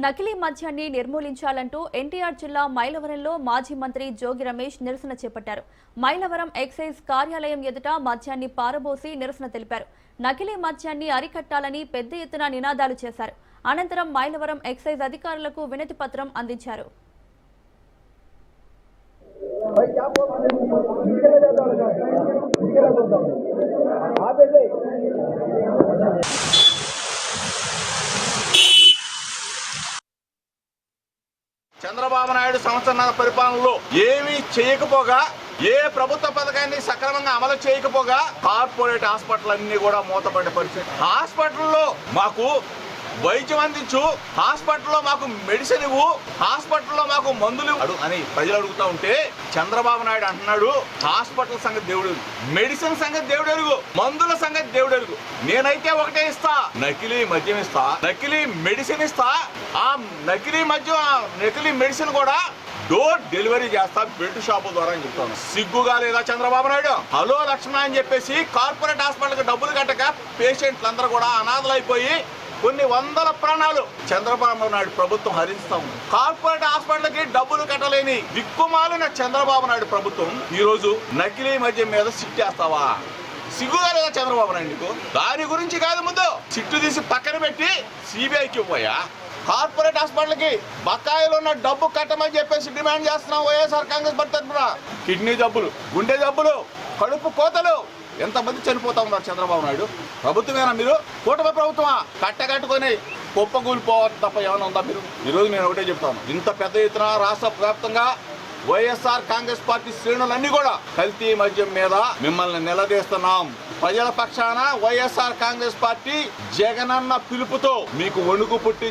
నకిలీ మద్యాన్ని నిర్మూలించాలంటూ ఎన్టీఆర్ జిల్లా మైలవరంలో మాజీ మంత్రి జోగి రమేష్ నిరసన చేపట్టారు. మైలవరం ఎక్సైజ్ కార్యాలయం ఎదుట మద్యాన్ని పారబోసి నిరసన తెలిపారు. నకిలీ మద్యాన్ని అరికట్టాలని పెద్ద ఎత్తున నినాదాలు చేశారు. అనంతరం మైలవరం ఎక్సైజ్ అధికారులకు వినతి పత్రం అందించారు. చంద్రబాబు నాయుడు సంవత్సరాల పరిపాలనలో ఏమీ చేయకపోగా, ఏ ప్రభుత్వ పథకాన్ని సక్రమంగా అమలు చేయకపోగా కార్పొరేట్ హాస్పిటల్ అన్ని కూడా మూతపడే పరిస్థితి. హాస్పిటల్లో మాకు వైద్యం అందించు, హాస్పిటల్లో మాకు మెడిసిన్ ఇవ్వు, హాస్పిటల్లో మాకు మందులు అని ప్రజలు అడుగుతూ ఉంటే చంద్రబాబు నాయుడు అంటున్నాడు హాస్పిటల్ సంగతి దేవుడు, మెడిసిన్ సంగతి దేవుడు ఎరుగు, మందుల సంగతి దేవుడు ఎరుగు. నేనైతే ఒకటే ఇస్తా, నకిలీ మద్యం ఇస్తా, నకిలీ మెడిసిన్ ఇస్తా. ఆ నకిలీ మద్యం, నకిలీ మెడిసిన్ కూడా డోర్ డెలివరీ చేస్తా బెడ్ షాపు ద్వారా అని చెప్తాను. సిగ్గుగా లేదా చంద్రబాబు నాయుడు? హలో లక్ష్మణ అని చెప్పేసి కార్పొరేట్ హాస్పిటల్కి డబ్బులు కట్టక పేషెంట్లందరూ కూడా అనాథలైపోయి కొన్ని వందల ప్రాణాలు చంద్రబాబు నాయుడు ప్రభుత్వం హరిస్తాం. కార్పొరేట్ హాస్పిటల్కి డబ్బులు కట్టలేని దిక్కుమాలిన చంద్రబాబు నాయుడు ప్రభుత్వం ఈ రోజు నకిలీ మద్యం మీద సిట్టేస్తావా? సిగ్గుగా లేదా చంద్రబాబు నాయుడుకు? దాని గురించి కాదు, ముందు సిట్టు తీసి పక్కన పెట్టి సిబిఐకి ఇవ్వయా. కార్పొరేట్ హాస్పిటల్కి బకాయిలు ఉన్న డబ్బు కట్టమని చెప్పేసి డిమాండ్ చేస్తున్నాం వైఎస్ఆర్ కాంగ్రెస్ పార్టీ తరఫున. కిడ్నీ జబ్బులు, గుండె జబ్బులు, కడుపు కోతలు, ఎంతమంది చనిపోతా ఉన్నారు చంద్రబాబు నాయుడు ప్రభుత్వమేనా మీరు? కూటమి ప్రభుత్వమా? కట్టకట్టుకొని కుప్పకూలిపోవాలి తప్ప ఏమైనా ఉందా మీరు? ఈరోజు నేను ఒకటే చెప్తాను, ఇంత పెద్ద ఎత్తున రాష్ట్ర వ్యాప్తంగా వైఎస్ఆర్ కాంగ్రెస్ పార్టీ శ్రేణులన్నీ కూడా కల్తీ మద్యం మీద మిమ్మల్ని నిలదీస్తున్నాం. ప్రజల పక్షాన వైఎస్ఆర్ కాంగ్రెస్ పార్టీ జగనన్న పిలుపుతో మీకు వణుకు పుట్టి